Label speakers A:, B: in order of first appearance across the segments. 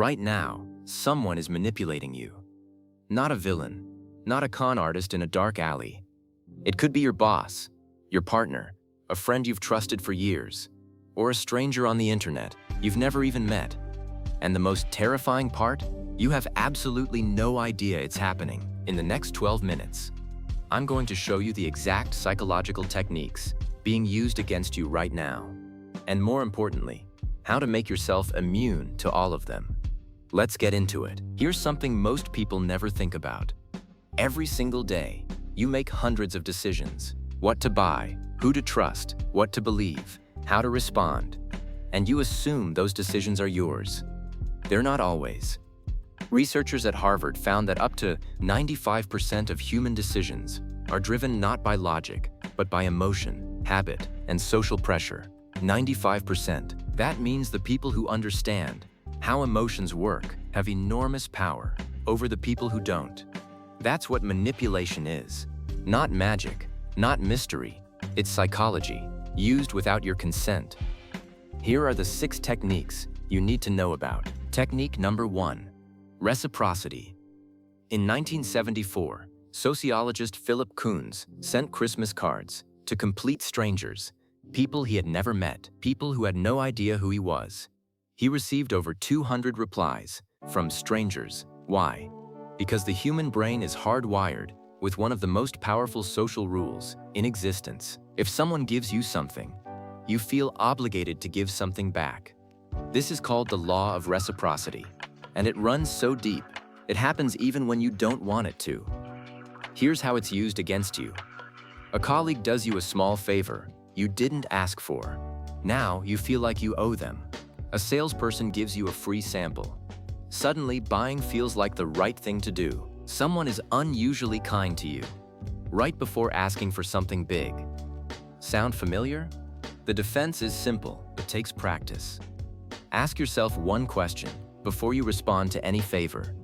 A: Right now, someone is manipulating you. Not a villain, not a con artist in a dark alley. It could be your boss, your partner, a friend you've trusted for years, or a stranger on the internet you've never even met. And the most terrifying part? You have absolutely no idea it's happening. In the next 12 minutes, I'm going to show you the exact psychological techniques being used against you right now. And more importantly, how to make yourself immune to all of them. Let's get into it. Here's something most people never think about. Every single day, you make hundreds of decisions. What to buy, who to trust, what to believe, how to respond. And you assume those decisions are yours. They're not always. Researchers at Harvard found that up to 95% of human decisions are driven not by logic, but by emotion, habit, and social pressure. 95%. That means the people who understand how emotions work have enormous power over the people who don't. That's what manipulation is. Not magic, not mystery. It's psychology, used without your consent. Here are the 6 techniques you need to know about. Technique number 1. Reciprocity. In 1974, sociologist Philip Kuhns sent Christmas cards to complete strangers, people he had never met, people who had no idea who he was. He received over 200 replies from strangers. Why? Because the human brain is hardwired with one of the most powerful social rules in existence. If someone gives you something, you feel obligated to give something back. This is called the law of reciprocity, and it runs so deep, it happens even when you don't want it to. Here's how it's used against you. A colleague does you a small favor you didn't ask for. Now you feel like you owe them. A salesperson gives you a free sample. Suddenly, buying feels like the right thing to do. Someone is unusually kind to you, right before asking for something big. Sound familiar? The defense is simple, but takes practice. Ask yourself one question before you respond to any favor.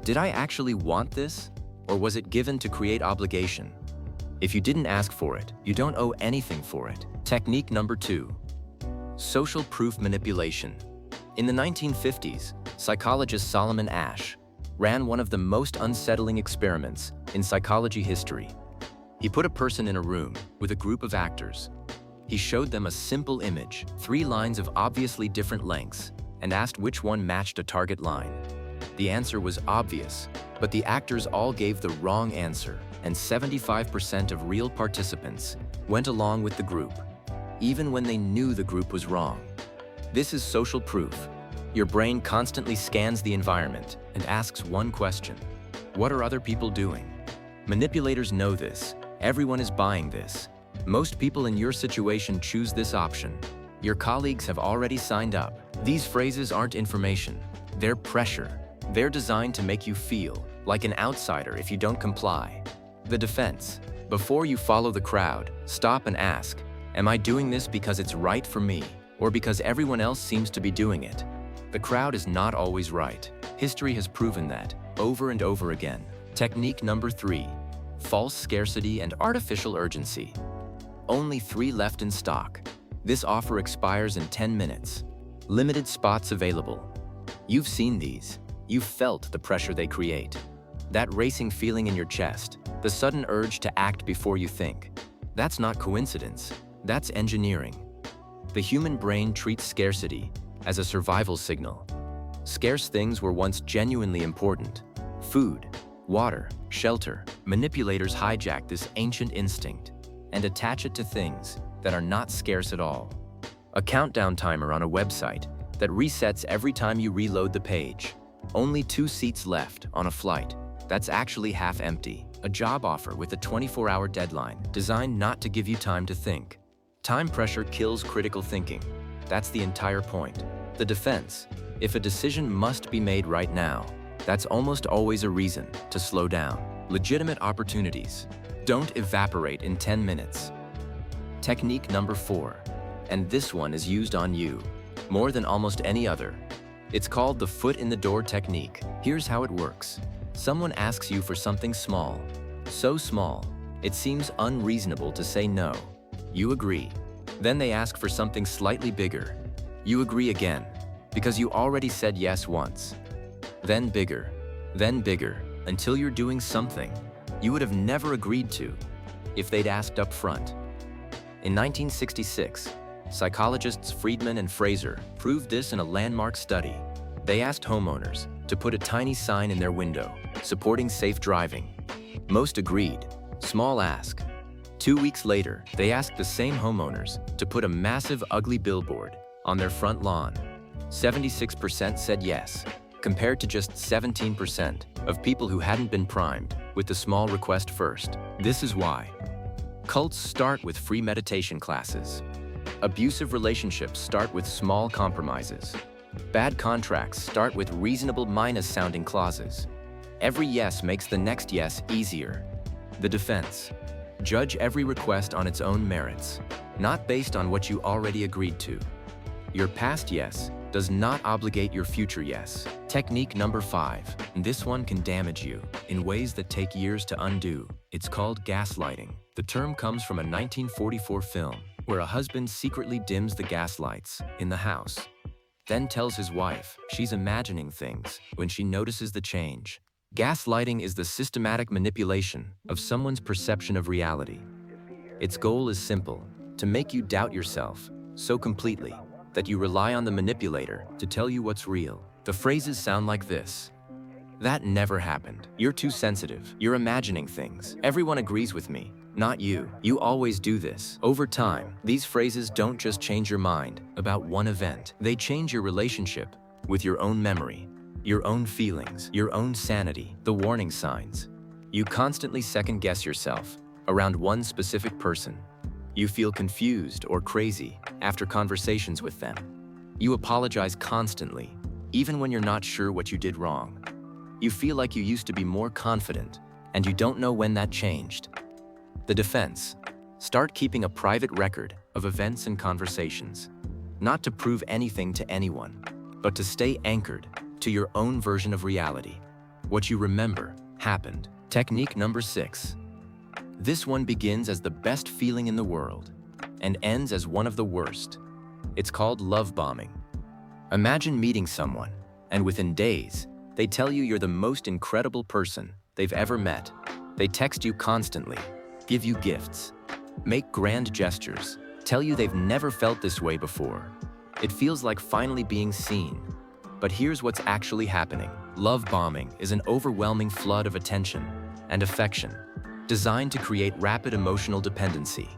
A: Did I actually want this, or was it given to create obligation? If you didn't ask for it, you don't owe anything for it. Technique number 2. Social proof manipulation. In the 1950s, psychologist Solomon Asch ran one of the most unsettling experiments in psychology history. He put a person in a room with a group of actors. He showed them a simple image, 3 lines of obviously different lengths, and asked which one matched a target line. The answer was obvious, but the actors all gave the wrong answer, and 75% of real participants went along with the group, even when they knew the group was wrong. This is social proof. Your brain constantly scans the environment and asks one question: what are other people doing? Manipulators know this. Everyone is buying this. Most people in your situation choose this option. Your colleagues have already signed up. These phrases aren't information. They're pressure. They're designed to make you feel like an outsider if you don't comply. The defense. Before you follow the crowd, stop and ask, am I doing this because it's right for me, or because everyone else seems to be doing it? The crowd is not always right. History has proven that, over and over again. Technique number 3. False scarcity and artificial urgency. Only 3 left in stock. This offer expires in 10 minutes. Limited spots available. You've seen these. You've felt the pressure they create. That racing feeling in your chest, the sudden urge to act before you think. That's not coincidence. That's engineering. The human brain treats scarcity as a survival signal. Scarce things were once genuinely important. Food, water, shelter. Manipulators hijack this ancient instinct and attach it to things that are not scarce at all. A countdown timer on a website that resets every time you reload the page. Only 2 seats left on a flight that's actually half empty. A job offer with a 24-hour deadline designed not to give you time to think. Time pressure kills critical thinking. That's the entire point. The defense. If a decision must be made right now, that's almost always a reason to slow down. Legitimate opportunities don't evaporate in 10 minutes. Technique number 4, and this one is used on you more than almost any other. It's called the foot in the door technique. Here's how it works. Someone asks you for something small, so small, it seems unreasonable to say no. You agree. Then they ask for something slightly bigger. You agree again. Because you already said yes once. Then bigger, until you're doing something you would have never agreed to if they'd asked up front. In 1966, psychologists Friedman and Fraser proved this in a landmark study. They asked homeowners to put a tiny sign in their window, supporting safe driving. Most agreed, small ask. 2 weeks later, they asked the same homeowners to put a massive ugly billboard on their front lawn. 76% said yes, compared to just 17% of people who hadn't been primed with the small request first. This is why. Cults start with free meditation classes. Abusive relationships start with small compromises. Bad contracts start with reasonable minus-sounding clauses. Every yes makes the next yes easier. The defense. Judge every request on its own merits, not based on what you already agreed to. Your past yes does not obligate your future yes. Technique number 5. This one can damage you in ways that take years to undo. It's called gaslighting. The term comes from a 1944 film where a husband secretly dims the gas lights in the house, then tells his wife she's imagining things when she notices the change. Gaslighting is the systematic manipulation of someone's perception of reality. Its goal is simple: to make you doubt yourself so completely that you rely on the manipulator to tell you what's real. The phrases sound like this: "That never happened. You're too sensitive. You're imagining things. Everyone agrees with me, not you. You always do this." Over time, these phrases don't just change your mind about one event. They change your relationship with your own memory, your own feelings, your own sanity. The warning signs. You constantly second-guess yourself around one specific person. You feel confused or crazy after conversations with them. You apologize constantly, even when you're not sure what you did wrong. You feel like you used to be more confident, and you don't know when that changed. The defense. Start keeping a private record of events and conversations, not to prove anything to anyone, but to stay anchored to your own version of reality. What you remember happened. Technique number 6. This one begins as the best feeling in the world and ends as one of the worst. It's called love bombing. Imagine meeting someone, and within days, they tell you you're the most incredible person they've ever met. They text you constantly, give you gifts, make grand gestures, tell you they've never felt this way before. It feels like finally being seen. But here's what's actually happening. Love bombing is an overwhelming flood of attention and affection, designed to create rapid emotional dependency.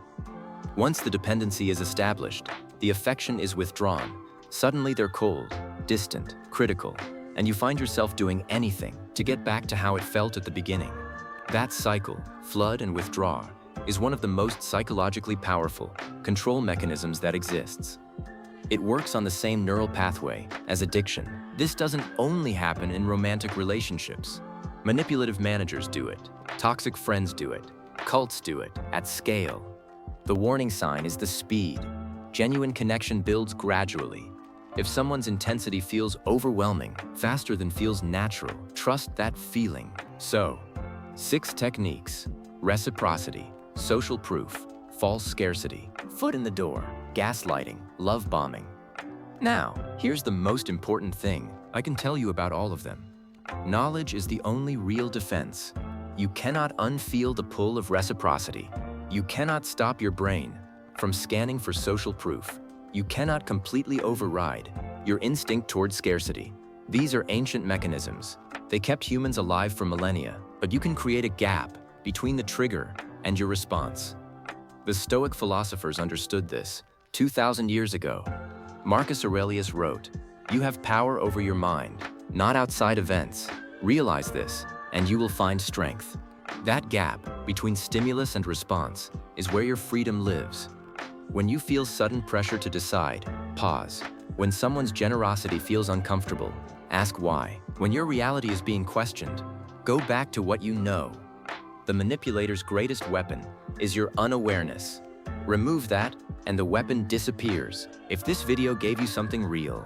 A: Once the dependency is established, the affection is withdrawn. Suddenly they're cold, distant, critical, and you find yourself doing anything to get back to how it felt at the beginning. That cycle, flood and withdraw, is one of the most psychologically powerful control mechanisms that exists. It works on the same neural pathway as addiction. This doesn't only happen in romantic relationships. Manipulative managers do it. Toxic friends do it. Cults do it at scale. The warning sign is the speed. Genuine connection builds gradually. If someone's intensity feels overwhelming, faster than feels natural, trust that feeling. So, 6 techniques: reciprocity, social proof, false scarcity, foot in the door, gaslighting, love bombing. Now, here's the most important thing I can tell you about all of them. Knowledge is the only real defense. You cannot unfeel the pull of reciprocity. You cannot stop your brain from scanning for social proof. You cannot completely override your instinct towards scarcity. These are ancient mechanisms. They kept humans alive for millennia, but you can create a gap between the trigger and your response. The Stoic philosophers understood this 2,000 years ago. Marcus Aurelius wrote, "You have power over your mind, not outside events. Realize this, and you will find strength." That gap between stimulus and response is where your freedom lives. When you feel sudden pressure to decide, pause. When someone's generosity feels uncomfortable, ask why. When your reality is being questioned, go back to what you know. The manipulator's greatest weapon is your unawareness. Remove that, and the weapon disappears. If this video gave you something real,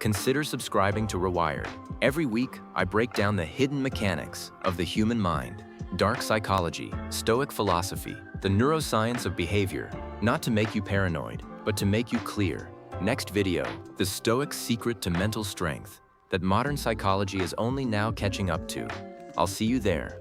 A: consider subscribing to Rewired. Every week, I break down the hidden mechanics of the human mind, dark psychology, Stoic philosophy, the neuroscience of behavior, not to make you paranoid, but to make you clear. Next video, the Stoic secret to mental strength that modern psychology is only now catching up to. I'll see you there.